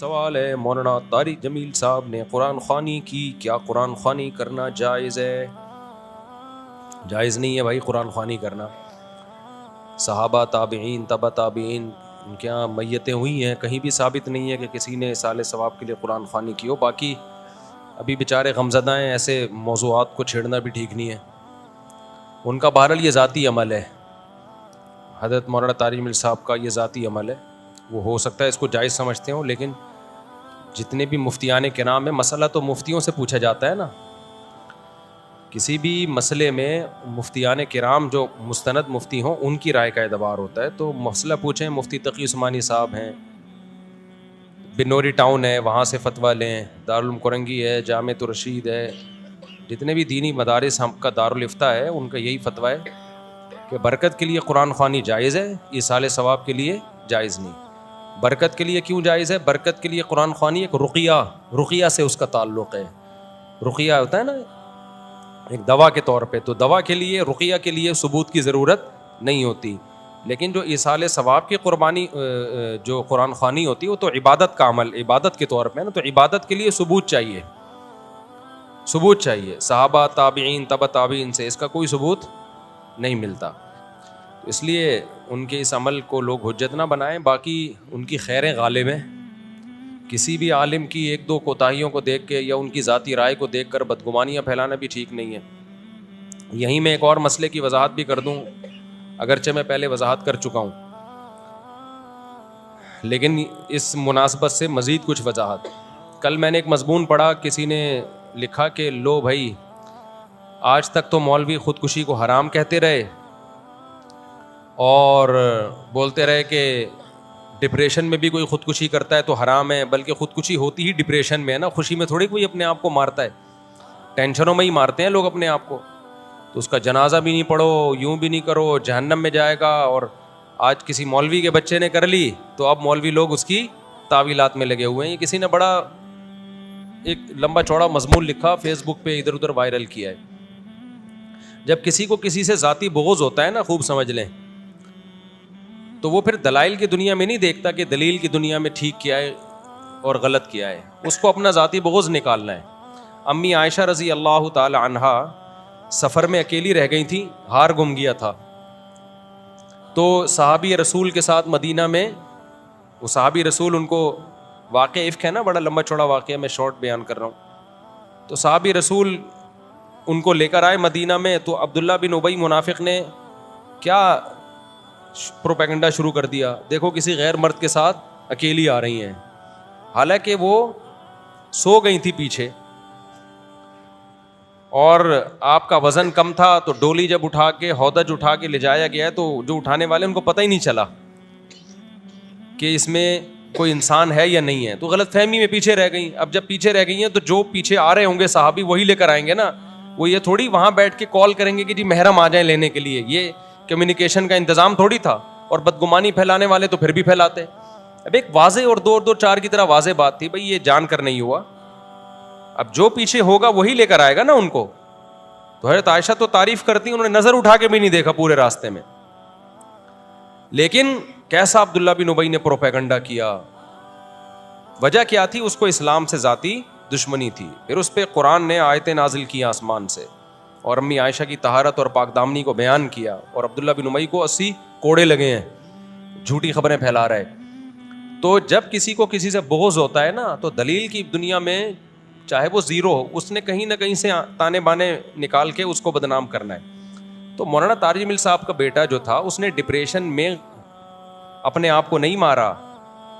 سوال ہے مولانا طارق جمیل صاحب نے قرآن خوانی کی، کیا قرآن خوانی کرنا جائز ہے؟ جائز نہیں ہے بھائی قرآن خوانی کرنا. صحابہ، تابعین، تبع تابعین ان کے یہاں میتیں ہوئی ہیں، کہیں بھی ثابت نہیں ہے کہ کسی نے اصال ثواب کے لیے قرآن خوانی کی ہو. باقی ابھی بیچارے غمزدہ ہیں، ایسے موضوعات کو چھیڑنا بھی ٹھیک نہیں ہے. ان کا بہرحال یہ ذاتی عمل ہے، حضرت مولانا طارق جمیل صاحب کا یہ ذاتی عمل ہے. وہ ہو سکتا ہے اس کو جائز سمجھتے ہوں، لیکن جتنے بھی مفتیان کرام ہیں، مسئلہ تو مفتیوں سے پوچھا جاتا ہے نا. کسی بھی مسئلے میں مفتیان کرام جو مستند مفتی ہوں ان کی رائے کا اعتبار ہوتا ہے. تو مسئلہ پوچھیں، مفتی تقی عثمانی صاحب ہیں، بنوری ٹاؤن ہے، وہاں سے فتویٰ لیں. دارالعلوم کرنگی ہے، جامعۃ الرشید ہے، جتنے بھی دینی مدارس ہم کا دارالفتہ ہے ان کا یہی فتویٰ ہے کہ برکت کے لیے قرآن خوانی جائز ہے، ایصال ثواب کے لیے جائز نہیں. برکت کے لیے کیوں جائز ہے؟ برکت کے لیے قرآن خوانی ایک رقیہ سے اس کا تعلق ہے. رقیہ ہوتا ہے نا ایک دوا کے طور پہ، تو دوا کے لیے، رقیہ کے لیے ثبوت کی ضرورت نہیں ہوتی. لیکن جو ایصال ثواب کی قربانی جو قرآن خوانی ہوتی ہے وہ تو عبادت کا عمل، عبادت کے طور پہ نا، تو عبادت کے لیے ثبوت چاہیے، ثبوت چاہیے. صحابہ، تابعین، تبع تابعین سے اس کا کوئی ثبوت نہیں ملتا. اس لیے ان کے اس عمل کو لوگ حجت نہ بنائیں. باقی ان کی خیریں غالب ہیں. کسی بھی عالم کی ایک دو کوتاہیوں کو دیکھ کے یا ان کی ذاتی رائے کو دیکھ کر بدگمانیاں پھیلانا بھی ٹھیک نہیں ہے. یہیں میں ایک اور مسئلے کی وضاحت بھی کر دوں، اگرچہ میں پہلے وضاحت کر چکا ہوں، لیکن اس مناسبت سے مزید کچھ وضاحت. کل میں نے ایک مضمون پڑھا، کسی نے لکھا کہ لو بھائی، آج تک تو مولوی خودکشی کو حرام کہتے رہے اور بولتے رہے کہ ڈپریشن میں بھی کوئی خودکشی کرتا ہے تو حرام ہے، بلکہ خودکشی ہوتی ہی ڈپریشن میں ہے نا، خوشی میں تھوڑی کوئی اپنے آپ کو مارتا ہے، ٹینشنوں میں ہی مارتے ہیں لوگ اپنے آپ کو. تو اس کا جنازہ بھی نہیں پڑھو، یوں بھی نہیں کرو، جہنم میں جائے گا. اور آج کسی مولوی کے بچے نے کر لی تو اب مولوی لوگ اس کی تعویلات میں لگے ہوئے ہیں. کسی نے بڑا ایک لمبا چوڑا مضمون لکھا، فیس بک پہ ادھر ادھر وائرل کیا ہے. جب کسی کو کسی سے ذاتی بغض ہوتا ہے نا، خوب سمجھ لیں، تو وہ پھر دلائل کی دنیا میں نہیں دیکھتا کہ دلیل کی دنیا میں ٹھیک کیا ہے اور غلط کیا ہے، اس کو اپنا ذاتی بغض نکالنا ہے. امی عائشہ رضی اللہ تعالی عنہا سفر میں اکیلی رہ گئی تھیں، ہار گم گیا تھا. تو صحابی رسول کے ساتھ مدینہ میں، وہ صحابی رسول، ان کو واقعہ افک ہے نا، بڑا لمبا چوڑا واقعہ، میں شارٹ بیان کر رہا ہوں. تو صحابی رسول ان کو لے کر آئے مدینہ میں. تو عبداللہ بن ابی منافق نے کیا پروپیگنڈا شروع کر دیا، دیکھو کسی غیر مرد کے ساتھ اکیلی آ رہی ہیں، حالانکہ وہ سو گئی تھی پیچھے اور آپ کا وزن کم تھا. تو ڈولی جب اٹھا کے، ہودج اٹھا کے لے جایا گیا ہے، تو جو اٹھانے والے ان کو پتہ ہی نہیں چلا کہ اس میں کوئی انسان ہے یا نہیں ہے، تو غلط فہمی میں پیچھے رہ گئی. اب جب پیچھے رہ گئی ہیں تو جو پیچھے آ رہے ہوں گے صحابی وہی لے کر آئیں گے نا. وہ یہ تھوڑی وہاں بیٹھ کے کال کریں گے کہ جی محرم آ جائیں لینے کے لیے، یہ کمیونیکیشن کا انتظام تھوڑی تھا. اور بدگمانی پھیلانے والے تو پھر بھی پھیلاتے. اب ایک واضح اور دو چار کی طرح واضح بات تھی، بھائی یہ جان کر نہیں ہوا، اب جو پیچھے ہوگا وہی لے کر آئے گا نا ان کو. تو حضرت عائشہ تو تعریف کرتی، انہوں نے نظر اٹھا کے بھی نہیں دیکھا پورے راستے میں. لیکن کیسا عبداللہ بن ابی نے پروپیگنڈا کیا. وجہ کیا تھی؟ اس کو اسلام سے ذاتی دشمنی تھی. پھر اس پہ قرآن نے آیتیں نازل کی آسمان سے، اور امی عائشہ کی طہارت اور پاک دامنی کو بیان کیا، اور عبداللہ بن ابی کو 80 کوڑے لگے ہیں، جھوٹی خبریں پھیلا رہے. تو جب کسی کو کسی سے بغض ہوتا ہے نا، تو دلیل کی دنیا میں چاہے وہ زیرو ہو، اس نے کہیں نہ کہیں سے تانے بانے نکال کے اس کو بدنام کرنا ہے. تو مولانا طارق جمیل صاحب کا بیٹا جو تھا، اس نے ڈپریشن میں اپنے آپ کو نہیں مارا.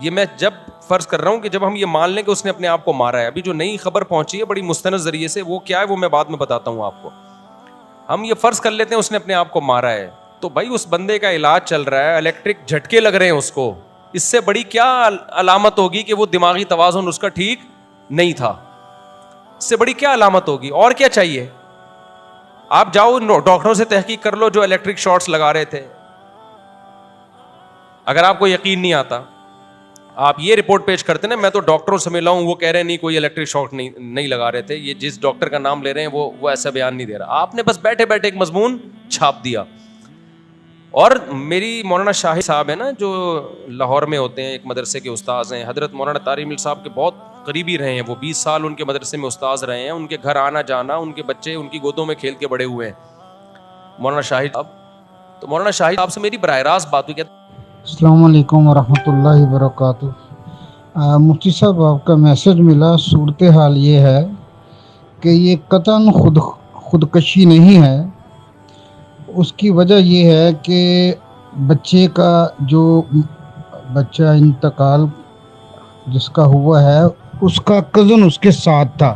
یہ میں جب فرض کر رہا ہوں کہ جب ہم یہ مان لیں کہ اس نے اپنے آپ کو مارا ہے، ابھی جو نئی خبر پہنچی ہے بڑی مستند ذریعے سے، وہ کیا ہے وہ میں بعد میں بتاتا ہوں آپ کو. ہم یہ فرض کر لیتے ہیں اس نے اپنے آپ کو مارا ہے، تو بھائی اس بندے کا علاج چل رہا ہے، الیکٹرک جھٹکے لگ رہے ہیں اس کو، اس سے بڑی کیا علامت ہوگی کہ وہ دماغی توازن اس کا ٹھیک نہیں تھا؟ اس سے بڑی کیا علامت ہوگی؟ اور کیا چاہیے؟ آپ جاؤ ڈاکٹروں سے تحقیق کر لو جو الیکٹرک شارٹس لگا رہے تھے. اگر آپ کو یقین نہیں آتا، آپ یہ رپورٹ پیش کرتے نا، میں تو ڈاکٹروں سے ملا ہوں، وہ کہہ رہے ہیں نہیں کوئی الیکٹرک شارٹ نہیں لگا رہے تھے، یہ جس ڈاکٹر کا نام لے رہے ہیں وہ ایسا بیان نہیں دے رہا. آپ نے بس بیٹھے بیٹھے ایک مضمون چھاپ دیا. اور میری مولانا شاہد صاحب ہیں نا جو لاہور میں ہوتے ہیں، ایک مدرسے کے استاذ ہیں، حضرت مولانا طارق مل صاحب کے بہت قریبی رہے ہیں، وہ 20 سال ان کے مدرسے میں استاذ رہے ہیں، ان کے گھر آنا جانا، ان کے بچے ان کی گودوں میں کھیل کے بڑے ہوئے ہیں مولانا شاہد صاحب. تو مولانا شاہد صاحب سے میری براہ راست بات ہوئی. السلام علیکم ورحمۃ اللہ وبرکاتہ. مفتی صاحب آپ کا میسج ملا. صورتحال یہ ہے کہ یہ قطعاً خودکشی نہیں ہے. اس کی وجہ یہ ہے کہ بچے کا جو بچہ انتقال جس کا ہوا ہے اس کا کزن اس کے ساتھ تھا،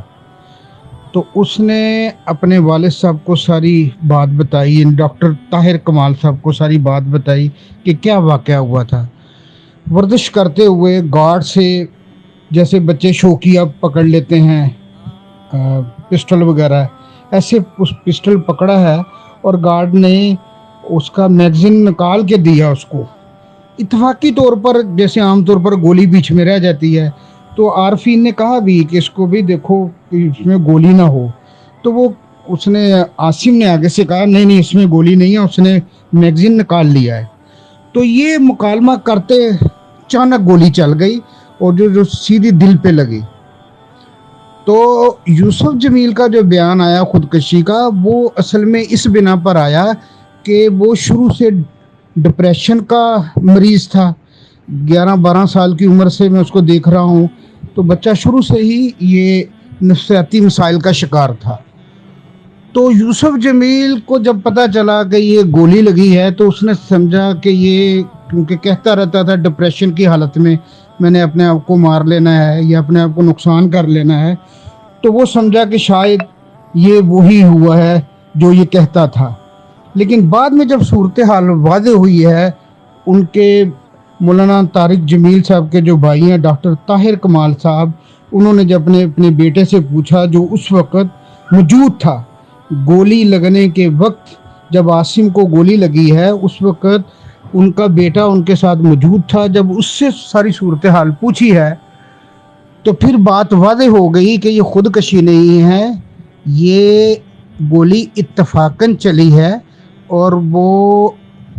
تو اس نے اپنے والد صاحب کو ساری بات بتائی، ڈاکٹر طاہر کمال صاحب کو ساری بات بتائی کہ کیا واقعہ ہوا تھا. ورزش کرتے ہوئے گارڈ سے، جیسے بچے شوقیہ پکڑ لیتے ہیں پسٹل وغیرہ، ایسے اس پسٹل پکڑا ہے اور گارڈ نے اس کا میگزین نکال کے دیا اس کو. اتفاقی طور پر جیسے عام طور پر گولی بیچ میں رہ جاتی ہے، تو عارفین نے کہا بھی کہ اس کو بھی دیکھو کہ اس میں گولی نہ ہو. تو وہ اس نے عاصم نے آگے سے کہا نہیں اس میں گولی نہیں ہے، اس نے میگزین نکال لیا ہے. تو یہ مکالمہ کرتے اچانک گولی چل گئی اور جو سیدھی دل پہ لگی. تو یوسف جمیل کا جو بیان آیا خودکشی کا، وہ اصل میں اس بنا پر آیا کہ وہ شروع سے ڈپریشن کا مریض تھا. 11-12 سال کی عمر سے میں اس کو دیکھ رہا ہوں، تو بچہ شروع سے ہی یہ نفسیاتی مسائل کا شکار تھا. تو یوسف جمیل کو جب پتہ چلا کہ یہ گولی لگی ہے تو اس نے سمجھا کہ یہ، کیونکہ کہتا رہتا تھا ڈپریشن کی حالت میں نے اپنے آپ کو مار لینا ہے یا اپنے آپ کو نقصان کر لینا ہے، تو وہ سمجھا کہ شاید یہ وہی ہوا ہے جو یہ کہتا تھا. لیکن بعد میں جب صورتحال واضح ہوئی ہے، ان کے مولانا طارق جمیل صاحب کے جو بھائی ہیں ڈاکٹر طاہر کمال صاحب، انہوں نے جب اپنے بیٹے سے پوچھا جو اس وقت موجود تھا، گولی لگنے کے وقت جب عاصم کو گولی لگی ہے اس وقت ان کا بیٹا ان کے ساتھ موجود تھا، جب اس سے ساری صورتحال پوچھی ہے تو پھر بات واضح ہو گئی کہ یہ خودکشی نہیں ہے، یہ گولی اتفاقاً چلی ہے اور وہ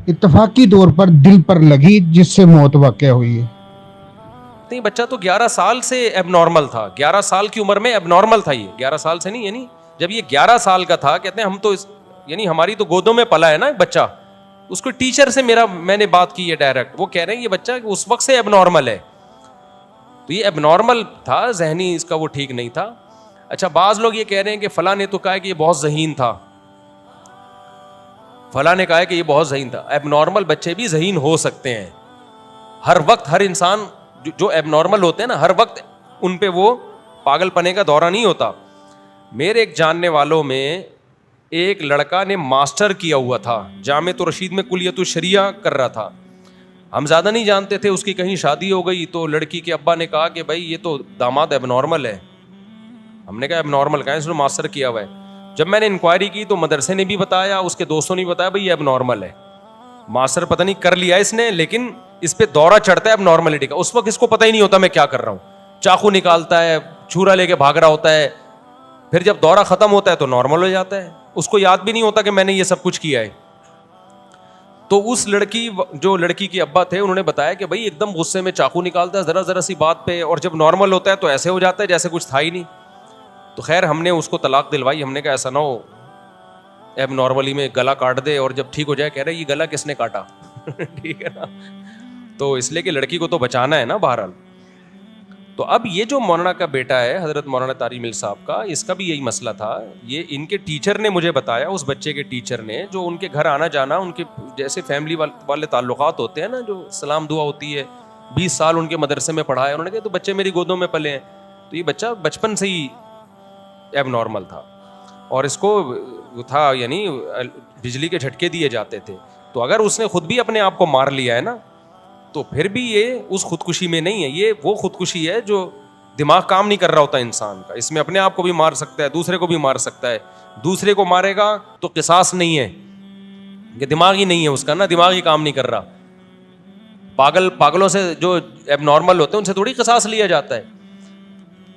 اتفاقی طور پر دل پر لگی جس سے موت واقع ہوئی ہے. نہیں، بچہ تو 11 سال سے ایب نارمل تھا، 11 سال کی عمر میں ایب نارمل تھا. یہ 11 سال سے نہیں، یعنی جب یہ 11 سال کا تھا، کہتے ہیں ہم تو یعنی ہماری تو گودوں میں پلا ہے نا بچہ. اس کو ٹیچر سے میں نے بات کی ہے ڈائریکٹ، وہ کہہ رہے ہیں یہ بچہ اس وقت سے ایب نارمل ہے. تو یہ ایب نارمل تھا، ذہنی اس کا وہ ٹھیک نہیں تھا. اچھا، بعض لوگ یہ کہہ رہے ہیں کہ فلاں نے تو کہا کہ یہ بہت ذہین تھا، فلاں نے کہا کہ یہ بہت ذہین تھا. ایب نارمل بچے بھی ذہین ہو سکتے ہیں. ہر وقت ہر انسان جو ایب نارمل ہوتے ہیں نا، ہر وقت ان پہ وہ پاگل پنے کا دورہ نہیں ہوتا. میرے ایک جاننے والوں میں ایک لڑکا نے ماسٹر کیا ہوا تھا، جامعۃ الرشید میں کلیۃ الشریعہ کر رہا تھا. ہم زیادہ نہیں جانتے تھے، اس کی کہیں شادی ہو گئی تو لڑکی کے ابا نے کہا کہ بھائی یہ تو داماد ایب نارمل ہے. ہم نے کہا ایب نارمل کہاں ہے، اس نے ماسٹر کیا ہوا ہے. جب میں نے انکوائری کی تو مدرسے نے بھی بتایا، اس کے دوستوں نے بھی بتایا بھائی یہ ایب نارمل ہے. ماسٹر پتہ نہیں کر لیا اس نے، لیکن اس پہ دورہ چڑھتا ہے اب نارملٹی کا. اس وقت اس کو پتہ ہی نہیں ہوتا میں کیا کر رہا ہوں، چاقو نکالتا ہے، چھرا لے کے بھاگ رہا ہوتا ہے. پھر جب دورہ ختم ہوتا ہے تو نارمل ہو جاتا ہے، اس کو یاد بھی نہیں ہوتا کہ میں نے یہ سب کچھ کیا ہے. تو اس جو لڑکی کے ابا تھے، انہوں نے بتایا کہ بھائی ایک دم غصے میں چاقو نکالتا ہے ذرا سی بات پہ، اور جب نارمل ہوتا ہے تو ایسے ہو جاتا ہے جیسے کچھ تھا ہی نہیں. تو خیر ہم نے اس کو طلاق دلوائی. ہم نے کہا ایسا نہ ہو ایب نارملی میں گلا کاٹ دے اور جب ٹھیک ہو جائے کہہ رہے یہ گلا کس نے کاٹا. ٹھیک ہے نا، تو اس لیے کہ لڑکی کو تو بچانا ہے نا بہرحال. تو اب یہ جو مولانا کا بیٹا ہے حضرت مولانا طارق مل صاحب کا، اس کا بھی یہی مسئلہ تھا. یہ ان کے ٹیچر نے مجھے بتایا، اس بچے کے ٹیچر نے، جو ان کے گھر آنا جانا، ان کے جیسے فیملی والے تعلقات ہوتے ہیں نا، جو سلام دعا ہوتی ہے، 20 سال ان کے مدرسے میں پڑھا ہے. انہوں نے کہا تو بچے میری گودوں میں پلے ہیں. تو یہ بچہ بچپن سے ہی ایب نارمل تھا اور اس کو تھا یعنی بجلی کے جھٹکے دیے جاتے تھے. تو اگر اس نے خود بھی اپنے آپ کو مار لیا ہے نا، تو پھر بھی یہ اس خودکشی میں نہیں ہے. یہ وہ خودکشی ہے جو دماغ کام نہیں کر رہا ہوتا انسان کا. اس میں اپنے آپ کو بھی مار سکتا ہے، دوسرے کو بھی مار سکتا ہے. دوسرے کو مارے گا تو قصاص نہیں ہے، کہ دماغ ہی نہیں ہے اس کا نا، دماغ ہی کام نہیں کر رہا. پاگلوں سے جو ایب نارمل ہوتے ہیں ان سے تھوڑی قصاص لیا جاتا ہے.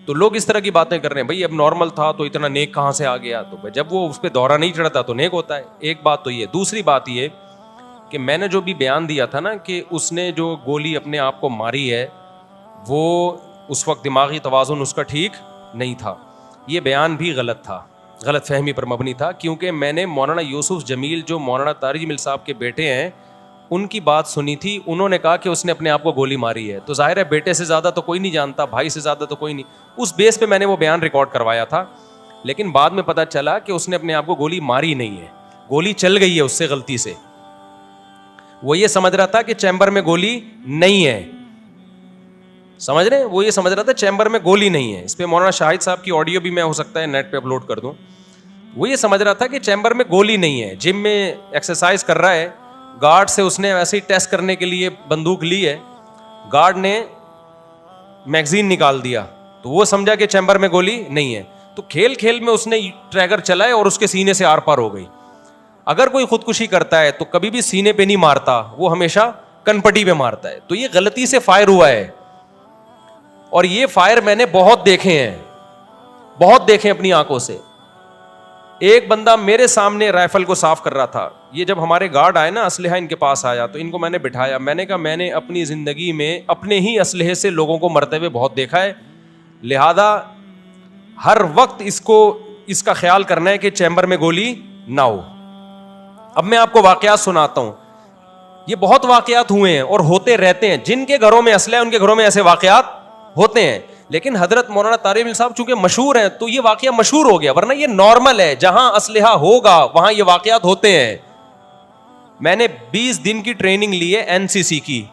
تو لوگ اس طرح کی باتیں کر رہے ہیں بھائی اب نارمل تھا تو اتنا نیک کہاں سے آ گیا. تو جب وہ اس پہ دورہ نہیں چڑھتا تو نیک ہوتا ہے. ایک بات تو یہ. دوسری بات یہ کہ میں نے جو بھی بیان دیا تھا نا کہ اس نے جو گولی اپنے آپ کو ماری ہے وہ اس وقت دماغی توازن اس کا ٹھیک نہیں تھا. یہ بیان بھی غلط تھا, غلط فہمی پر مبنی تھا, کیونکہ میں نے مولانا یوسف جمیل جو مولانا طارق جمیل صاحب کے بیٹے ہیں ان کی بات سنی تھی. انہوں نے کہا کہ اس نے اپنے آپ کو گولی ماری ہے, تو ظاہر ہے بیٹے سے زیادہ تو کوئی نہیں جانتا, بھائی سے زیادہ تو کوئی نہیں. اس بیس پہ میں نے وہ بیان ریکارڈ کروایا تھا, لیکن بعد میں پتہ چلا کہ اس نے اپنے آپ کو گولی ماری نہیں ہے, گولی چل گئی ہے اس سے غلطی سے. وہ یہ سمجھ رہا تھا کہ چیمبر میں گولی نہیں ہے, سمجھ رہے ہیں, وہ یہ سمجھ رہا تھا چیمبر میں گولی نہیں ہے. اس پہ مولانا شاہد صاحب کی آڈیو بھی میں ہو سکتا ہے نیٹ پہ اپلوڈ کر دوں. وہ یہ سمجھ رہا تھا کہ چیمبر میں گولی نہیں ہے. جم میں ایکسرسائز کر رہا ہے, گارڈ سے اس نے ویسے ہی ٹیسٹ کرنے کے لیے بندوق لی ہے, گارڈ نے میگزین نکال دیا تو وہ سمجھا کہ چیمبر میں گولی نہیں ہے, تو کھیل کھیل میں اس نے ٹریگر چلائے اور اس کے سینے سے آر پار ہو گئی. اگر کوئی خودکشی کرتا ہے تو کبھی بھی سینے پہ نہیں مارتا, وہ ہمیشہ کنپٹی پہ مارتا ہے. تو یہ غلطی سے فائر ہوا ہے, اور یہ فائر میں نے بہت دیکھے ہیں, بہت دیکھے اپنی آنکھوں سے. ایک بندہ میرے سامنے رائفل کو صاف کر رہا تھا. یہ جب ہمارے گارڈ آئے نا, اسلحہ ان کے پاس آیا, تو ان کو میں نے بٹھایا. میں نے کہا میں نے اپنی زندگی میں اپنے ہی اسلحے سے لوگوں کو مرتے ہوئے بہت دیکھا ہے, لہذا ہر وقت اس کا خیال کرنا ہے کہ چیمبر میں گولی نہ ہو. اب میں آپ کو واقعات سناتا ہوں. یہ بہت واقعات ہوئے ہیں اور ہوتے رہتے ہیں. جن کے گھروں میں اسلحہ ان کے گھروں میں ایسے واقعات ہوتے ہیں, لیکن حضرت مولانا طارق جمیل صاحب چونکہ مشہور ہیں تو یہ واقعہ مشہور ہو گیا, ورنہ یہ نارمل ہے. جہاں اسلحہ ہوگا وہاں یہ واقعات ہوتے ہیں. میں نے 20 دن کی ٹریننگ لی ہے NCC کی.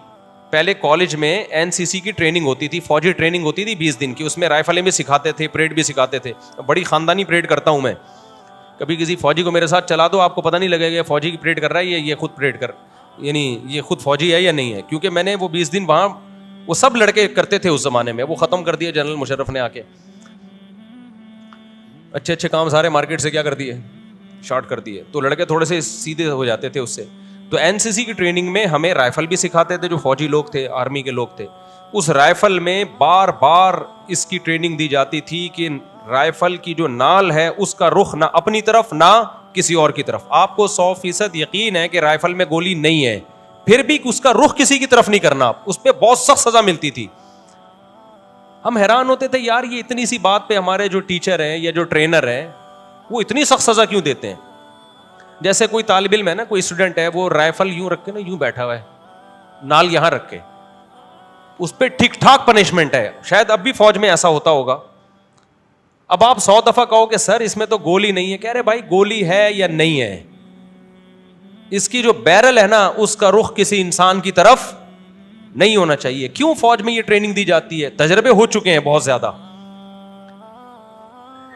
پہلے کالج میں NCC کی ٹریننگ ہوتی تھی, فوجی ٹریننگ ہوتی تھی 20 دن کی. اس میں رائفلیں بھی سکھاتے تھے, پریڈ بھی سکھاتے تھے. بڑی خاندانی پریڈ کرتا ہوں میں. کبھی کسی فوجی کو میرے ساتھ چلا دو, آپ کو پتہ نہیں لگے گا فوجی کی پریڈ کر رہا ہے یہ خود پریڈ یعنی یہ خود فوجی ہے یا نہیں ہے, کیونکہ میں نے وہ 20 دن وہاں, وہ سب لڑکے کرتے تھے اس زمانے میں, وہ ختم کر دیا جنرل مشرف نے آ کے. اچھے اچھے کام سارے مارکیٹ سے کیا کر دیے, شارٹ کر دیے, تو لڑکے تھوڑے سے سیدھے ہو جاتے تھے اس سے. تو NCC کی ٹریننگ میں ہمیں رائفل بھی سکھاتے تھے, جو فوجی لوگ تھے, آرمی کے لوگ تھے. اس رائفل میں بار بار اس کی ٹریننگ دی جاتی تھی کہ رائفل کی جو نال ہے اس کا رخ نہ اپنی طرف نہ کسی اور کی طرف. آپ کو 100% یقین ہے کہ رائفل میں گولی نہیں ہے, پھر بھی اس کا رخ کسی کی طرف نہیں کرنا. اس پہ بہت سخت سزا ملتی تھی. ہم حیران ہوتے تھے یار یہ اتنی سی بات پہ ہمارے جو ٹیچر ہیں یا جو ٹرینر ہیں وہ اتنی سخت سزا کیوں دیتے ہیں. جیسے کوئی طالب علم ہے نا, کوئی اسٹوڈنٹ ہے, وہ رائفل یوں رکھ کے نا یوں بیٹھا ہوا ہے, نال یہاں رکھ کے, اس پہ ٹھیک ٹھاک پنشمنٹ ہے. شاید اب بھی فوج میں ایسا ہوتا ہوگا. اب آپ 100 دفعہ کہو کہ سر اس میں تو گولی نہیں ہے, کہہ رہے بھائی گولی ہے یا نہیں ہے, اس کی جو بیرل ہے نا اس کا رخ کسی انسان کی طرف نہیں ہونا چاہیے. کیوں فوج میں یہ ٹریننگ دی جاتی ہے؟ تجربے ہو چکے ہیں بہت زیادہ,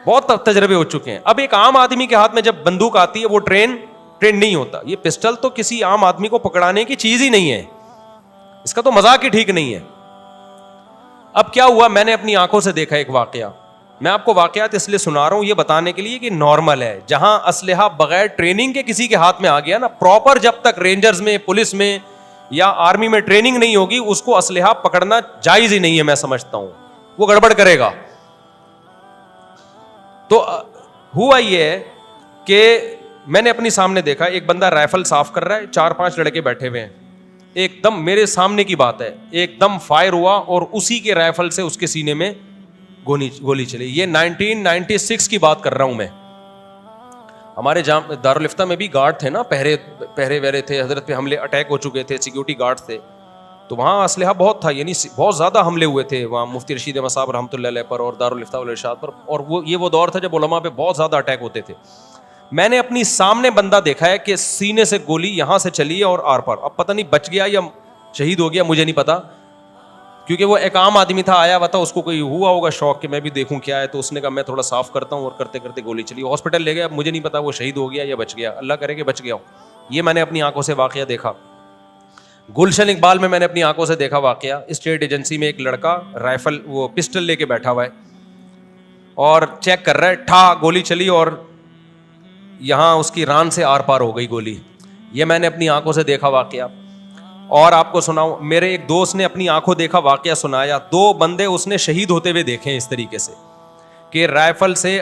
بہت تجربے ہو چکے ہیں. اب ایک عام آدمی کے ہاتھ میں جب بندوق آتی ہے وہ ٹرین نہیں ہوتا. یہ پسٹل تو کسی عام آدمی کو پکڑانے کی چیز ہی نہیں ہے, اس کا تو مذاق ہی ٹھیک نہیں ہے. اب کیا ہوا, میں نے اپنی آنکھوں سے دیکھا ایک واقعہ. میں آپ کو واقعات اس لیے سنا رہا ہوں یہ بتانے کے لیے کہ نارمل ہے. جہاں اسلحہ بغیر ٹریننگ کے کسی کے ہاتھ میں آ گیا نا, پراپر جب تک رینجرز میں, پولیس میں یا آرمی میں ٹریننگ نہیں ہوگی اس کو اسلحہ پکڑنا جائز ہی نہیں ہے. میں سمجھتا ہوں وہ گڑبڑ کرے گا. تو ہوا یہ ہے کہ میں نے اپنی سامنے دیکھا, ایک بندہ رائفل صاف کر رہا ہے, 4-5 لڑکے بیٹھے ہوئے ہیں. ایک دم میرے سامنے کی بات ہے, ایک دم فائر ہوا اور اسی کے رائفل سے اس کے سینے میں گولی چلی. یہ 1996 کی بات کر رہا ہوں میں. ہمارے دارالفتہ میں بھی گارڈ تھے نا, پہرے وہرے تھے, حضرت پہ حملے اٹیک ہو چکے تھے, سیکیورٹی گارڈ تھے, تو وہاں اسلحہ بہت تھا, یعنی بہت زیادہ حملے ہوئے تھے وہاں مفتی رشید احمد صاحب رحمۃ اللہ علیہ پر اور دارالفتہ والارشاد پر. اور وہ دور تھا جب علماء پہ بہت زیادہ اٹیک ہوتے تھے. میں نے اپنی سامنے بندہ دیکھا ہے کہ سینے سے گولی یہاں سے چلی ہے اور آر پر. اب پتہ نہیں بچ گیا یا شہید ہو گیا, مجھے نہیں پتا, کیونکہ وہ ایک عام آدمی تھا, آیا ہوا تھا, اس کو کوئی ہوا ہوگا شوق کہ میں بھی دیکھوں کیا ہے, تو اس نے کہا میں تھوڑا صاف کرتا ہوں, اور کرتے کرتے گولی چلی, ہاسپٹل لے گیا. اب مجھے نہیں پتا وہ شہید ہو گیا یا بچ گیا, اللہ کرے کہ بچ گیا ہو. یہ میں نے اپنی آنکھوں سے واقعہ دیکھا. گلشن اقبال میں نے اپنی آنکھوں سے دیکھا واقعہ. اسٹیٹ ایجنسی میں ایک لڑکا رائفل وہ پسٹل لے کے بیٹھا ہوا ہے اور چیک کر رہا ہے, ٹھا گولی چلی اور یہاں اس کی ران سے آر پار ہو گئی گولی. یہ میں نے اپنی آنکھوں سے دیکھا واقعہ. اور آپ کو سناؤں, میرے ایک دوست نے اپنی آنکھوں دیکھا واقعہ سنایا. 2 بندے اس نے شہید ہوتے ہوئے دیکھے ہیں اس طریقے سے کہ رائفل سے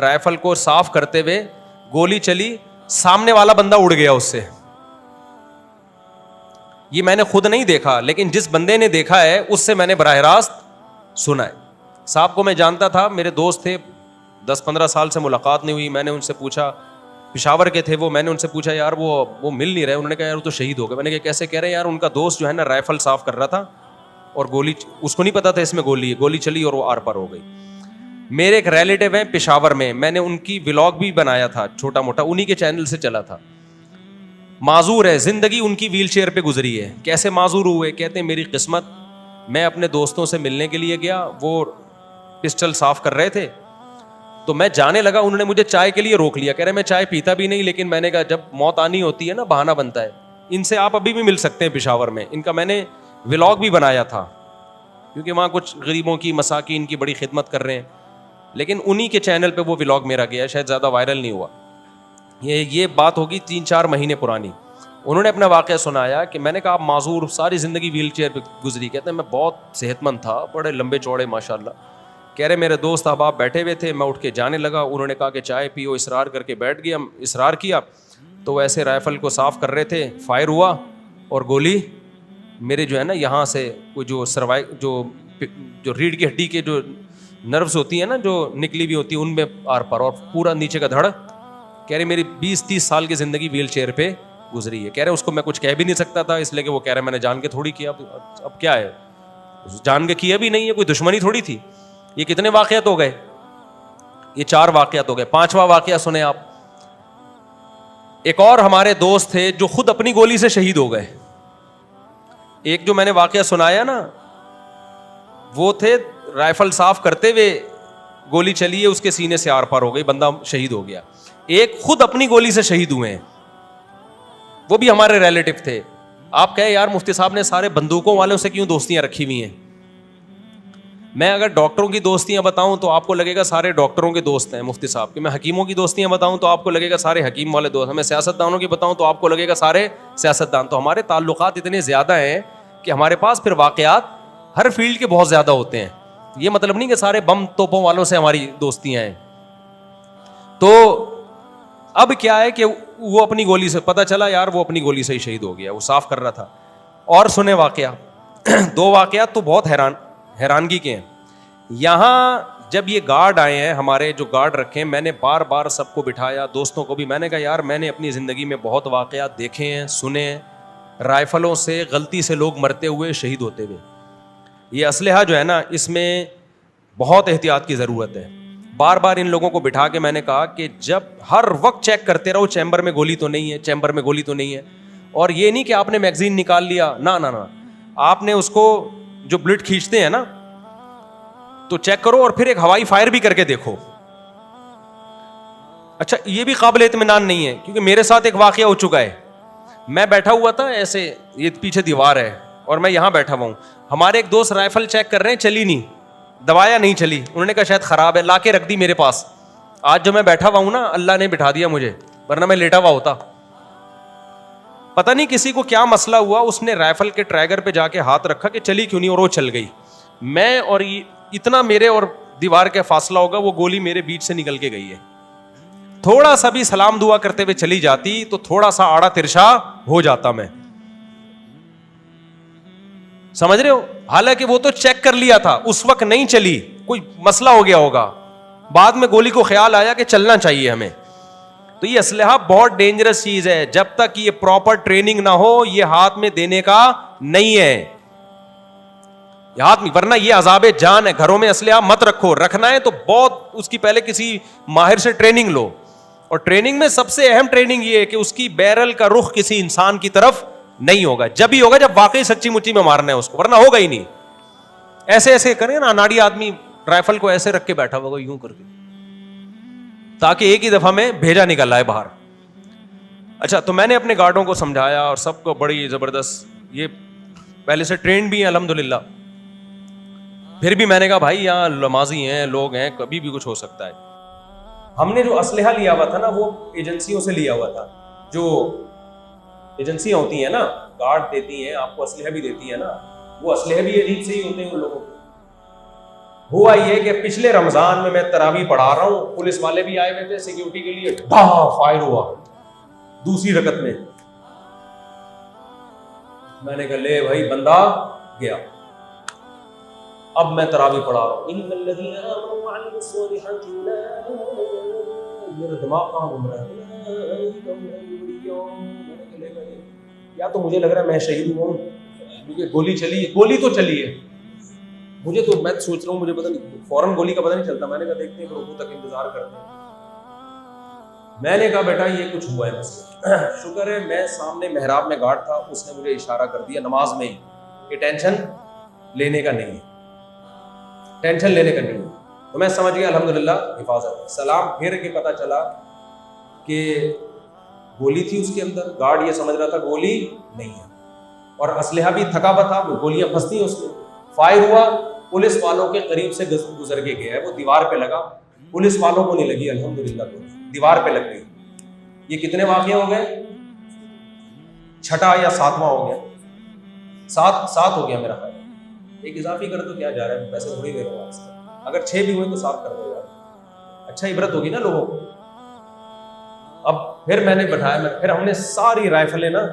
رائفل کو صاف کرتے ہوئے گولی چلی, سامنے والا بندہ اڑ گیا اس سے, یہ میں نے خود نہیں دیکھا, لیکن جس بندے نے دیکھا ہے اس سے میں نے براہ راست سنا ہے. صاحب کو میں جانتا تھا, میرے دوست تھے, 10-15 سال سے ملاقات نہیں ہوئی. میں نے ان سے پوچھا, پشاور کے تھے وہ, میں نے ان سے پوچھا یار وہ مل نہیں رہے. انہوں نے کہا یار وہ تو شہید ہو گئے. میں نے کہا کیسے؟ کہہ رہے ہیں یار ان کا دوست جو ہے نا رائفل صاف کر رہا تھا اور گولی, اس کو نہیں پتا تھا اس میں گولی ہے, گولی چلی اور وہ آر پار ہو گئی. میرے ایک ریلیٹیو ہیں پشاور میں نے ان کی ولاگ بھی بنایا تھا چھوٹا موٹا, انہی کے چینل سے چلا تھا. معذور ہے, زندگی ان کی ویل چیئر پہ گزری ہے. کیسے معذور ہوئے؟ کہتے ہیں میری قسمت, میں اپنے دوستوں سے ملنے کے لیے گیا, وہ پسٹل صاف کر رہے تھے تو میں جانے لگا, انہوں نے مجھے چائے کے لیے روک لیا. کہہ رہے میں چائے پیتا بھی نہیں, لیکن میں نے کہا جب موت آنی ہوتی ہے نا بہانہ بنتا ہے. ان سے آپ ابھی بھی مل سکتے ہیں پشاور میں, ان کا میں نے ولاگ بھی بنایا تھا کیونکہ وہاں کچھ غریبوں کی مساکین کی بڑی خدمت کر رہے ہیں, لیکن انہی کے چینل پہ وہ ولاگ میرا گیا, شاید زیادہ وائرل نہیں ہوا. یہ بات ہوگی 3-4 مہینے پرانی. انہوں نے اپنا واقعہ سنایا کہ میں نے کہا آپ معذور, ساری زندگی ویل چیئر پہ گزری. کہتے ہیں میں بہت صحت مند تھا, بڑے لمبے چوڑے ماشاء اللہ. کہہ رہے میرے دوست احباب بیٹھے ہوئے تھے, میں اٹھ کے جانے لگا, انہوں نے کہا کہ چائے پیو, اصرار کر کے بیٹھ گیا, اصرار کیا تو وہ ایسے رائفل کو صاف کر رہے تھے, فائر ہوا اور گولی میرے جو ہے نا یہاں سے وہ جو جو ریڑھ کی ہڈی کے جو نروز ہوتی ہیں نا جو نکلی ہوئی ہوتی ہیں ان میں آر پار, اور پورا نیچے کا دھڑ. کہہ رہے میری 20-30 سال کی زندگی ویل چیئر پہ گزری ہے. کہہ رہے اس کو میں کچھ کہہ بھی نہیں سکتا تھا, اس لیے کہ وہ کہہ رہے میں نے جان کے تھوڑی کیا. اب کیا ہے, جان کے کیا بھی نہیں ہے, کوئی دشمنی تھوڑی تھی. یہ کتنے واقعات ہو گئے؟ یہ 4 واقعات ہو گئے. 5واں واقعہ سنیں آپ. ایک اور ہمارے دوست تھے جو خود اپنی گولی سے شہید ہو گئے. ایک جو میں نے واقعہ سنایا نا, وہ تھے رائفل صاف کرتے ہوئے گولی چلی ہے, اس کے سینے سے آر پار ہو گئی, بندہ شہید ہو گیا. ایک خود اپنی گولی سے شہید ہوئے ہیں, وہ بھی ہمارے ریلیٹیو تھے. آپ کہیں یار مفتی صاحب نے سارے بندوقوں والوں سے کیوں دوستیاں رکھی ہوئی ہیں؟ میں اگر ڈاکٹروں کی دوستیاں بتاؤں تو آپ کو لگے گا سارے ڈاکٹروں کے دوست ہیں مفتی صاحب کے. میں حکیموں کی دوستیاں بتاؤں تو آپ کو لگے گا سارے حکیم والے دوست. میں سیاستدانوں کی بتاؤں تو آپ کو لگے گا سارے سیاستدان. تو ہمارے تعلقات اتنے زیادہ ہیں کہ ہمارے پاس پھر واقعات ہر فیلڈ کے بہت زیادہ ہوتے ہیں. یہ مطلب نہیں کہ سارے بم توپوں والوں سے ہماری دوستیاں ہیں. تو اب کیا ہے کہ وہ اپنی گولی سے, پتہ چلا یار وہ اپنی گولی سے ہی شہید ہو گیا, وہ صاف کر رہا تھا. اور سنے واقعہ, 2 واقعات تو بہت حیرانگی کے ہیں. یہاں جب یہ گارڈ آئے ہیں, ہمارے جو گارڈ رکھے ہیں, میں نے بار بار سب کو بٹھایا, دوستوں کو بھی. میں نے کہا یار میں نے اپنی زندگی میں بہت واقعات دیکھے ہیں, سنے ہیں, رائفلوں سے غلطی سے لوگ مرتے ہوئے, شہید ہوتے ہوئے. یہ اسلحہ جو ہے نا اس میں بہت احتیاط کی ضرورت ہے. بار بار ان لوگوں کو بٹھا کے میں نے کہا کہ جب ہر وقت چیک کرتے رہو چیمبر میں گولی تو نہیں ہے, چیمبر میں گولی تو نہیں ہے. اور یہ نہیں کہ آپ نے میگزین نکال لیا, نہ, آپ نے اس کو جو بلٹ کھینچتے ہیں نا تو چیک کرو, اور پھر ایک ہوائی فائر بھی کر کے دیکھو. اچھا یہ بھی قابل اطمینان نہیں ہے, کیونکہ میرے ساتھ ایک واقعہ ہو چکا ہے. میں بیٹھا ہوا تھا ایسے, یہ پیچھے دیوار ہے اور میں یہاں بیٹھا ہوا ہوں. ہمارے ایک دوست رائفل چیک کر رہے ہیں, چلی نہیں, دبایا نہیں چلی. انہوں نے کہا شاید خراب ہے, لا کے رکھ دی میرے پاس. آج جو میں بیٹھا ہوا ہوں نا, اللہ نے بٹھا دیا مجھے, ورنہ میں لیٹا ہوا ہوتا. پتہ نہیں کسی کو کیا مسئلہ ہوا, اس نے رائفل کے ٹریگر پہ جا کے ہاتھ رکھا کہ چلی کیوں نہیں, اور وہ چل گئی. میں اور اتنا میرے اور دیوار کا فاصلہ ہوگا, وہ گولی میرے بیچ سے نکل کے گئی ہے. تھوڑا سا بھی سلام دعا کرتے ہوئے چلی جاتی تو تھوڑا سا آڑا ترشا ہو جاتا میں, سمجھ رہے ہو. حالانکہ وہ تو چیک کر لیا تھا, اس وقت نہیں چلی, کوئی مسئلہ ہو گیا ہوگا, بعد میں گولی کو خیال آیا کہ چلنا چاہیے ہمیں. تو یہ اسلحہ بہت ڈینجرس چیز ہے, جب تک یہ پراپر ٹریننگ نہ ہو یہ ہاتھ میں دینے کا نہیں ہے, ہاتھ میں, ورنہ یہ عذاب جان ہے. گھروں میں اسلحہ مت رکھو, رکھنا ہے تو بہت اس کی پہلے کسی ماہر سے ٹریننگ لو. اور ٹریننگ میں سب سے اہم ٹریننگ یہ ہے کہ اس کی بیرل کا رخ کسی انسان کی طرف نہیں ہوگا. جب ہی ہوگا جب واقعی سچی مچی میں مارنا ہے اس کو, ورنہ ہوگا ہی نہیں. ایسے کرے نا اناڑی آدمی, رائفل کو ایسے رکھ کے بیٹھا ہوگا یوں کر کے, تاکہ ایک ہی دفعہ میں بھیجا نکل آئے باہر. اچھا تو میں نے اپنے گارڈوں کو سمجھایا اور سب کو بڑی زبردست, یہ پہلے سے ٹرینڈ بھی ہیں الحمدللہ. پھر بھی میں نے کہا بھائی یہاں نمازی ہیں, لوگ ہیں, کبھی بھی کچھ ہو سکتا ہے. ہم نے جو اسلحہ لیا ہوا تھا نا وہ ایجنسیوں سے لیا ہوا تھا. جو ایجنسیاں ہوتی ہیں نا, گارڈ دیتی ہیں آپ کو, اسلحہ بھی دیتی ہیں نا, وہ اسلحے بھی عجیب سے ہی ہوتے ہیں ان لوگوں کو. ہوا یہ کہ پچھلے رمضان میں تراویح پڑھا رہا ہوں, پولیس والے بھی آئے ہوئے تھے سیکیورٹی کے لیے, فائر ہوا دوسری رکعت میں. میں نے کہا لے بھائی بندہ گیا. اب میں تراویح پڑھا رہا ہوں, ان الذین آمنوا وعملوا الصالحات میرا دماغ کہاں گھوم رہا ہے, یا تو مجھے لگ رہا ہے میں شہید ہوں کیونکہ گولی چلی ہے, گولی تو چلی ہے, مجھے تو میں سوچ رہا ہوں مجھے پتہ نہیں فوراً گولی کا پتہ نہیں چلتا. میں نے کہا دیکھتے ہیں رکوع تک انتظار کرتے ہیں. میں نے کہا بیٹا یہ کچھ ہوا ہے بس. شکر ہے میں سامنے محراب میں گارڈ تھا, اس نے مجھے اشارہ کر دیا نماز میں ہی کہ ٹینشن لینے کا نہیں ہے, ٹینشن لینے کا نہیں ہے. تو میں سمجھ گیا الحمدللہ حفاظت. سلام پھر کے پتہ چلا کہ گولی تھی اس کے اندر. گارڈ یہ سمجھ رہا تھا گولی نہیں ہے, اور اسلحہ بھی تھکا ہوا تھا, گولیاں پھنستی ہیں اس میں. فائر ہوا, پولیس والوں کے قریب سے گزر کے گیا ہے, وہ دیوار پہ لگا, پولیس والوں کو نہیں لگی الحمدللہ, دیوار پہ لگ گئی. یہ کتنے واقعے ہو گئے, 6واں یا 7واں ہو گیا, 7 ہو گیا میرا خیال. ایک اضافی کر تو کیا جا رہا ہے, پیسے تھوڑی دے رہا ہوں آج سے. اگر 6 بھی ہوئے تو 7 کر دو یار, اچھا عبرت ہوگی نا لوگوں کو. اب پھر میں نے بٹھایا, پھر ہم نے ساری رائفلیں نا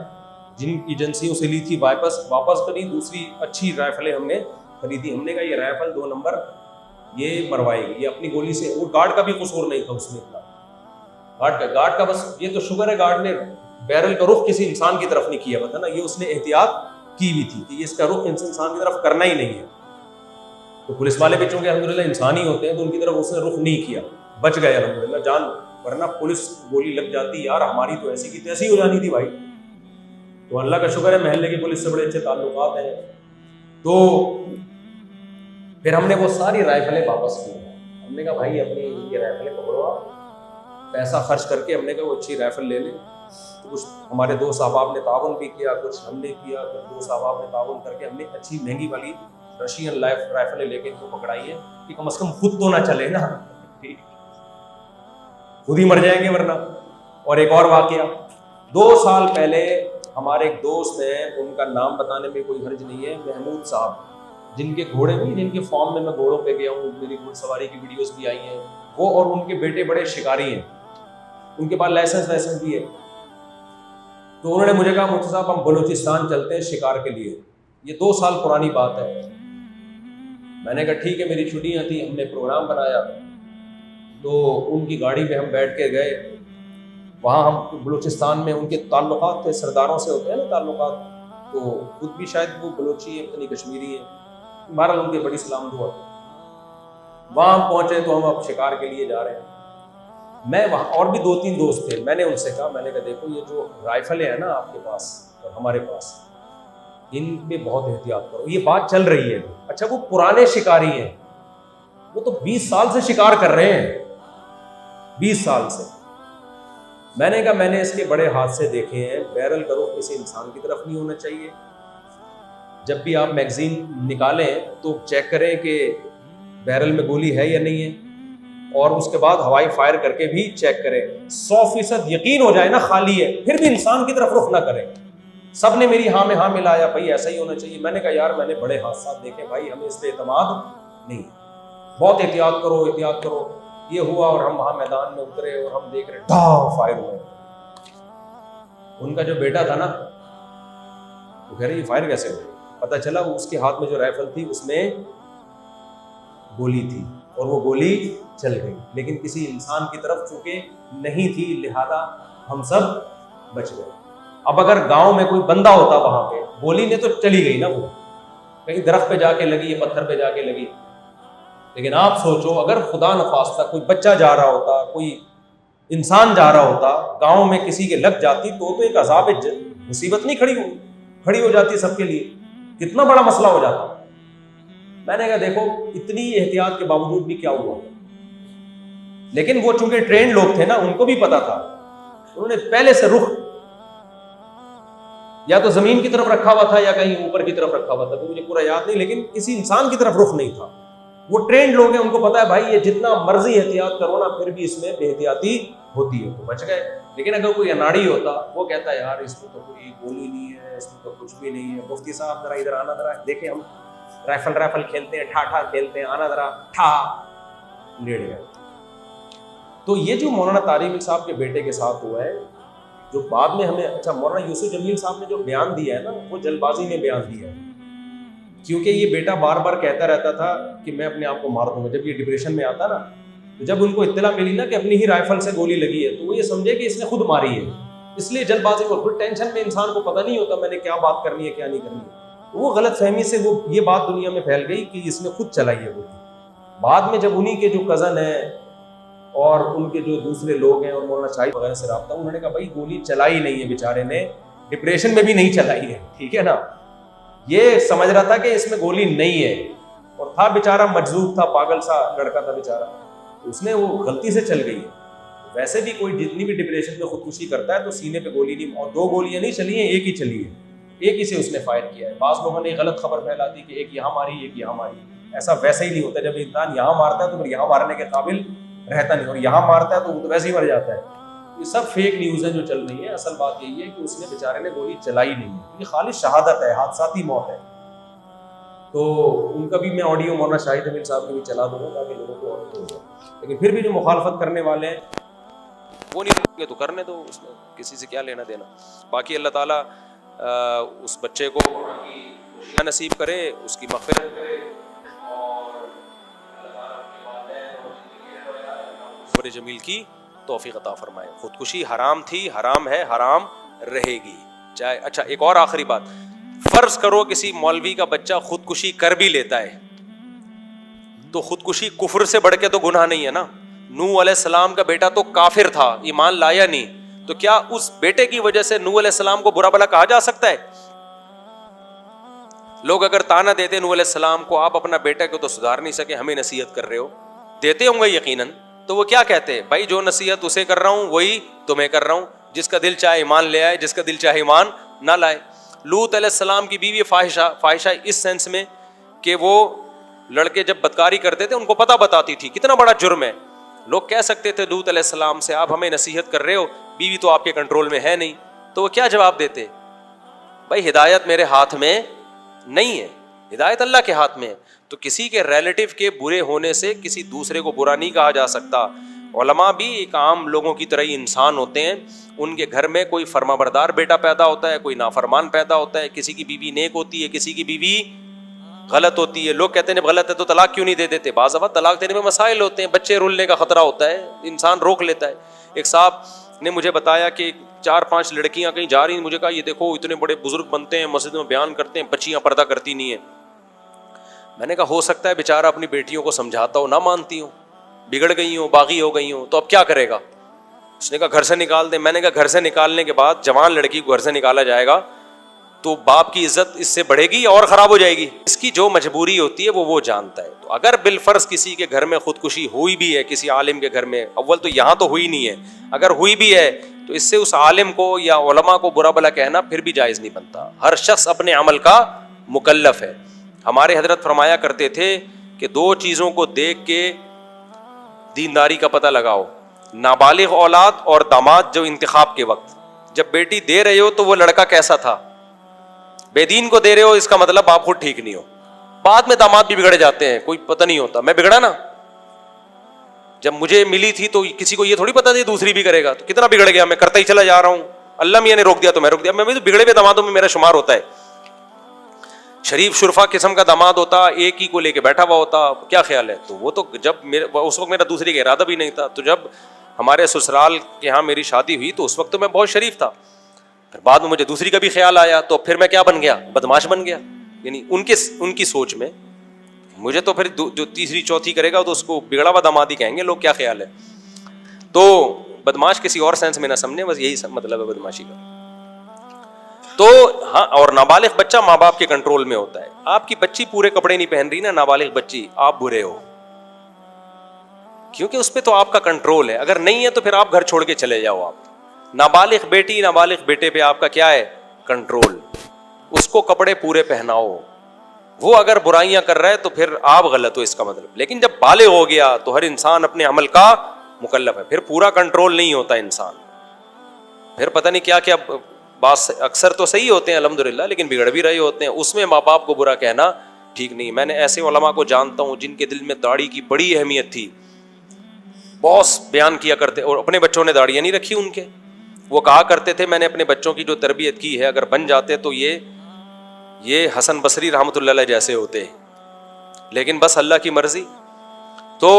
جن ایجنسیوں سے لی تھی واپس کری, دوسری اچھی رائفلیں ہم نے خریدی. ہم نے کہا یہ رائفل 2 نمبر یہ مروائے گی, یہ اپنی گولی سے. وہ گارڈ کا بھی قصور نہیں تھا اس میں اتنا, گارڈ کا بس یہ تو شکر ہے گارڈ نے بیرل کا رخ کسی انسان کی طرف نہیں کیا ہوا تھا نا, یہ اس نے احتیاط کی بھی تھی کہ اس کا رخ انسان کی طرف کرنا ہی نہیں ہے. تو پولیس والے بھی چونکہ الحمدللہ انسان ہی ہوتے ہیں تو ان کی طرف اس نے رخ نہیں کیا, بچ گئے الحمدللہ جان, ورنہ پولیس گولی لگ جاتی یار ہماری تو ایسی کی تیسی ہو جانی تھی بھائی. تو اللہ کا شکر ہے محلے کی پولیس سے بڑے اچھے تعلقات ہیں. تو پھر ہم نے وہ ساری رائفلیں واپس کی. ہم نے کہا بھائی اپنی یہ رائفلیں پکڑوا, پیسہ خرچ کر کے ہم نے کہا وہ اچھی رائفل لے لیں. تو کچھ ہمارے دوست احباب نے تعاون بھی کیا, کچھ ہم نے کیا, کچھ دوست احباب نے تعاون کر کے ہم نے اچھی مہنگی والی رشین رائفلیں لے کے ان کو پکڑائی ہیں کہ کم از کم خود تو نہ چلے نا, خود ہی مر جائیں گے ورنہ. اور ایک اور واقعہ 2 سال پہلے ہمارے ایک دوست ہیں, ان کا نام بتانے میں کوئی حرج نہیں ہے, محمود صاحب, جن کے گھوڑے بھی, جن کے فارم میں گھوڑوں پہ گیا ہوں, میری گھوڑ سواری کی ویڈیوز بھی آئی ہیں. وہ اور ان کے بیٹے بڑے شکاری ہیں, ان کے پاس لائسنس بھی ہے. تو انہوں نے مجھے کہا مفتی صاحب ہم بلوچستان چلتے ہیں شکار کے لیے. یہ 2 سال پرانی بات ہے. میں نے کہا ٹھیک ہے, میری چھٹیاں تھیں, ہم نے پروگرام بنایا, تو ان کی گاڑی میں ہم بیٹھ کے گئے. وہاں ہم بلوچستان میں ان کے تعلقات تھے, سرداروں سے ہوتے ہیں نا تعلقات, تو خود بھی شاید وہ بلوچی ہیں, پتہ کشمیری ہیں, بہرحال ان کے بڑی سلام دعا. وہاں ہم پہنچے تو ہم اب شکار کے لیے جا رہے ہیں. میں وہاں اور بھی 2-3 دوست تھے, میں نے ان سے کہا, میں نے کہا دیکھو یہ جو رائفلیں ہیں نا آپ کے پاس اور ہمارے پاس, ان پہ بہت احتیاط کرو. یہ بات چل رہی ہے. اچھا وہ پرانے شکاری ہیں, وہ تو 20 سال سے شکار کر رہے ہیں, 20 سال سے. میں نے کہا میں نے اس کے بڑے حادثے دیکھے ہیں, بیرل کا رخ کسی انسان کی طرف نہیں ہونا چاہیے. جب بھی آپ میگزین نکالیں تو چیک کریں کہ بیرل میں گولی ہے یا نہیں ہے, اور اس کے بعد ہوائی فائر کر کے بھی چیک کریں. 100% یقین ہو جائے نا خالی ہے, پھر بھی انسان کی طرف رخ نہ کریں. سب نے میری ہاں میں ہاں ملایا, بھائی ایسا ہی ہونا چاہیے. میں نے کہا یار میں نے بڑے حادثات دیکھے بھائی, ہمیں اس پہ اعتماد نہیں, بہت احتیاط کرو احتیاط کرو. یہ ہوا اور ہم وہاں میدان میں اترے اور ہم دیکھ رہے ڈھا فائر ہوئے. ان کا جو بیٹا تھا نا وہ کہہ رہے یہ فائر کیسے ہوئے. پتہ چلا وہ اس کے ہاتھ میں جو رائفل تھی اس میں گولی تھی, اور وہ گولی چل گئی, لیکن کسی انسان کی طرف چونکہ نہیں تھی, لہذا ہم سب بچ گئے. اب اگر گاؤں میں کوئی بندہ ہوتا وہاں پہ, گولی نے تو چلی گئی نا, وہ کہیں درخت پہ جا کے لگی یا پتھر پہ جا کے لگی. لیکن آپ سوچو اگر خدا نخواستہ کوئی بچہ جا رہا ہوتا, کوئی انسان جا رہا ہوتا, گاؤں میں کسی کے لگ جاتی تو ایک عذاب مصیبت نہیں کھڑی ہو جاتی سب کے لیے, کتنا بڑا مسئلہ ہو جاتا. میں نے کہا دیکھو اتنی احتیاط کے باوجود بھی کیا ہوا, لیکن وہ چونکہ ٹرینڈ لوگ تھے نا, ان کو بھی پتا تھا, انہوں نے پہلے سے رخ یا تو زمین کی طرف رکھا ہوا تھا یا کہیں اوپر کی طرف رکھا ہوا تھا, تو مجھے پورا یاد نہیں, لیکن کسی انسان کی طرف رخ نہیں تھا. وہ ٹرینڈ لوگ ہیں, ان کو پتا ہے بھائی یہ جتنا مرضی احتیاط کرو نا پھر بھی اس میں بے احتیاطی ہوتی ہے, تو بچ گئے. لیکن اگر کوئی اناڑی ہوتا, وہ کہتا ہے یار اس میں تو کوئی گولی نہیں ہے, اس میں تو کچھ بھی نہیں ہے, مفتی صاحب ذرا ادھر آنا, ذرا دیکھیں ہم رائفل کھیلتے ہیں, ٹھا کھیلتے ہیں, آنا ذرا, ٹھا لیٹ گئے. تو یہ جو مولانا طارق صاحب کے بیٹے کے ساتھ ہوا ہے, جو بعد میں ہمیں اچھا مولانا یوسف جمیل صاحب نے جو بیان دیا ہے نا وہ جلد بازی میں بیان دیا ہے, کیونکہ یہ بیٹا بار بار کہتا رہتا تھا کہ میں اپنے آپ کو مار دوں گا. جب یہ ڈپریشن میں آتا نا تو جب ان کو اطلاع ملی نا کہ اپنی ہی رائفل سے گولی لگی ہے تو وہ یہ سمجھے کہ اس نے خود ماری ہے, اس لیے جلد بازی میں, پھر ٹینشن میں انسان کو پتہ نہیں ہوتا میں نے کیا بات کرنی ہے کیا نہیں کرنی ہے. وہ غلط فہمی سے وہ یہ بات دنیا میں پھیل گئی کہ اس نے خود چلائی ہے گولی. بعد میں جب انہی کے جو کزن ہیں اور ان کے جو دوسرے لوگ ہیں اور مولانا شاہد وغیرہ سے رابطہ, انہوں نے کہا بھائی گولی چلائی نہیں ہے بیچارے نے, ڈپریشن میں بھی نہیں چلائی ہے, ٹھیک ہے نا. یہ سمجھ رہا تھا کہ اس میں گولی نہیں ہے اور تھا بیچارہ مجذوب تھا, پاگل سا لڑکا تھا بیچارہ, اس نے وہ غلطی سے چل گئی ہے. ویسے بھی کوئی جتنی بھی ڈپریشن میں خودکشی کرتا ہے تو سینے پہ گولی نہیں, اور 2 گولیاں نہیں چلی ہیں, ایک ہی چلی ہے, ایک ہی سے اس نے فائر کیا ہے. بعض لوگوں نے غلط خبر پھیلا دی کہ ایک یہاں ماری ایک یہاں ماری. ایسا ویسے ہی نہیں ہوتا, جب انسان یہاں مارتا ہے تو پھر یہاں مارنے کے قابل رہتا نہیں, اور یہاں مارتا ہے تو وہ تو ویسے ہی مر جاتا ہے. یہ سب فیک نیوز ہیں جو چل رہی ہیں. اصل بات یہی ہے کہ اس نے بیچارے نے گولی چلائی نہیں ہے, یہ خالص شہادت ہے, حادثاتی موت ہے. تو ان کا بھی میں آڈیو مولانا شاہد جمیل صاحب کی بھی چلا دوں گا تاکہ لوگوں کو اور ہو جائے. لیکن پھر بھی جو مخالفت کرنے والے ہیں وہ نہیں کریں گے تو کرنے دو, اس میں کسی سے کیا لینا دینا. باقی اللہ تعالیٰ اس بچے کو نصیب کرے, اس کی مغفرت کرے, اور جمیل کی توفیق عطا فرمائے. خودکشی حرام تھی, حرام ہے, حرام رہے گی چاہے. اچھا ایک اور آخری بات, فرض کرو کسی مولوی کا بچہ خودکشی کر بھی لیتا ہے تو خودکشی کفر سے بڑھ کے تو گناہ نہیں ہے نا. نوح علیہ السلام کا بیٹا تو کافر تھا, ایمان لایا نہیں, تو کیا اس بیٹے کی وجہ سے نوح علیہ السلام کو برا بھلا کہا جا سکتا ہے؟ لوگ اگر تانا دیتے نوح علیہ السلام کو, آپ اپنا بیٹا کو تو سدھار نہیں سکے, ہمیں نصیحت کر رہے ہو, دیتے ہوں گے یقیناً. تو وہ کیا کہتے, بھائی جو نصیحت اسے کر رہا ہوں وہی تمہیں کر رہا ہوں, جس کا دل چاہے ایمان لے آئے, جس کا دل چاہے ایمان نہ لائے. لوط علیہ السلام کی بیوی فاحشہ اس سینس میں کہ وہ لڑکے جب بدکاری کرتے تھے ان کو پتہ بتاتی تھی, کتنا بڑا جرم ہے. لوگ کہہ سکتے تھے لوط علیہ السلام سے, آپ ہمیں نصیحت کر رہے ہو, بیوی تو آپ کے کنٹرول میں ہے نہیں. تو وہ کیا جواب دیتے, بھائی ہدایت میرے ہاتھ میں نہیں ہے, ہدایت اللہ کے ہاتھ میں ہے. تو کسی کے ریلیٹو کے برے ہونے سے کسی دوسرے کو برا نہیں کہا جا سکتا. علماء بھی ایک عام لوگوں کی طرح ہی انسان ہوتے ہیں, ان کے گھر میں کوئی فرما بردار بیٹا پیدا ہوتا ہے, کوئی نافرمان پیدا ہوتا ہے, کسی کی بیوی نیک ہوتی ہے, کسی کی بیوی غلط ہوتی ہے. لوگ کہتے ہیں غلط ہے تو طلاق کیوں نہیں دے دیتے, بعض دفعہ طلاق دینے میں مسائل ہوتے ہیں, بچے رولنے کا خطرہ ہوتا ہے, انسان روک لیتا ہے. ایک صاحب نے مجھے بتایا کہ 4-5 لڑکیاں کہیں جا رہی ہیں, مجھے کہا یہ دیکھو اتنے بڑے بزرگ بنتے ہیں, مسجد میں بیان کرتے ہیں, بچیاں پردہ کرتی نہیں ہیں. میں نے کہا ہو سکتا ہے بیچارہ اپنی بیٹیوں کو سمجھاتا ہو, نہ مانتی ہوں, بگڑ گئی ہوں, باغی ہو گئی ہوں, تو اب کیا کرے گا. اس نے کہا گھر سے نکال دیں. میں نے کہا گھر سے نکالنے کے بعد جوان لڑکی کو گھر سے نکالا جائے گا تو باپ کی عزت اس سے بڑھے گی یا اور خراب ہو جائے گی. اس کی جو مجبوری ہوتی ہے وہ جانتا ہے. تو اگر بالفرض کسی کے گھر میں خودکشی ہوئی بھی ہے, کسی عالم کے گھر میں, اول تو یہاں تو ہوئی نہیں ہے, اگر ہوئی بھی ہے تو اس سے اس عالم کو یا علماء کو برا بھلا کہنا پھر بھی جائز نہیں بنتا. ہر شخص اپنے عمل کا مکلف ہے. ہمارے حضرت فرمایا کرتے تھے کہ 2 چیزوں کو دیکھ کے دینداری کا پتہ لگاؤ, نابالغ اولاد اور داماد جو انتخاب کے وقت. جب بیٹی دے رہے ہو تو وہ لڑکا کیسا تھا, بے دین کو دے رہے ہو اس کا مطلب آپ خود ٹھیک نہیں ہو. بعد میں داماد بھی بگڑ جاتے ہیں, کوئی پتہ نہیں ہوتا. میں بگڑا نا, جب مجھے ملی تھی تو کسی کو یہ تھوڑی پتا تھی دوسری بھی کرے گا, تو کتنا بگڑ گیا, میں کرتا ہی چلا جا رہا ہوں, اللہ میاں نے روک دیا تو میں روک دیا. میں بھی تو بگڑے ہوئے دامادوں میں میرا شمار ہوتا ہے. شریف شرفا قسم کا داماد ہوتا, ایک ہی کو لے کے بیٹھا ہوا ہوتا, کیا خیال ہے. تو وہ تو جب اس وقت میرا دوسری کا ارادہ بھی نہیں تھا. تو جب ہمارے سسرال کے ہاں میری شادی ہوئی تو اس وقت تو میں بہت شریف تھا, پھر بعد میں مجھے دوسری کا بھی خیال آیا تو پھر میں کیا بن گیا, بدماش بن گیا. یعنی ان کی سوچ میں مجھے تو پھر جو تیسری چوتھی کرے گا تو اس کو بگڑا ہوا داماد ہی کہیں گے لوگ, کیا خیال ہے. تو بدماش کسی اور سینس میں نہ سمجھیں, بس یہی مطلب ہے بدماشی کا. تو ہاں, اور نابالغ بچہ ماں باپ کے کنٹرول میں ہوتا ہے. آپ کی بچی پورے کپڑے نہیں پہن رہی نا, نابالغ بچی, آپ برے ہو, کیونکہ اس پہ تو آپ کا کنٹرول ہے. اگر نہیں ہے تو پھر آپ گھر چھوڑ کے چلے جاؤ. آپ نابالغ بیٹی نابالغ بیٹے پہ آپ کا کیا ہے, کنٹرول. اس کو کپڑے پورے پہناؤ, وہ اگر برائیاں کر رہا ہے تو پھر آپ غلط ہو اس کا مطلب. لیکن جب بالغ ہو گیا تو ہر انسان اپنے عمل کا مکلف ہے, پھر پورا کنٹرول نہیں ہوتا انسان, پھر پتہ نہیں کیا کیا بات. اکثر تو صحیح ہوتے ہیں الحمدللہ, لیکن بگڑ بھی رہے ہوتے ہیں. اس میں ماں باپ کو برا کہنا ٹھیک نہیں. میں نے ایسے علماء کو جانتا ہوں جن کے دل میں داڑھی کی بڑی اہمیت تھی, بہت بیان کیا کرتے, اور اپنے بچوں نے داڑیاں نہیں رکھی ان کے, وہ کہا کرتے تھے میں نے اپنے بچوں کی جو تربیت کی ہے اگر بن جاتے تو یہ حسن بصری رحمۃ اللہ علیہ جیسے ہوتے، لیکن بس اللہ کی مرضی. تو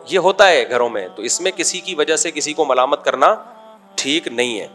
یہ ہوتا ہے گھروں میں، تو اس میں کسی کی وجہ سے کسی کو ملامت کرنا ٹھیک نہیں ہے.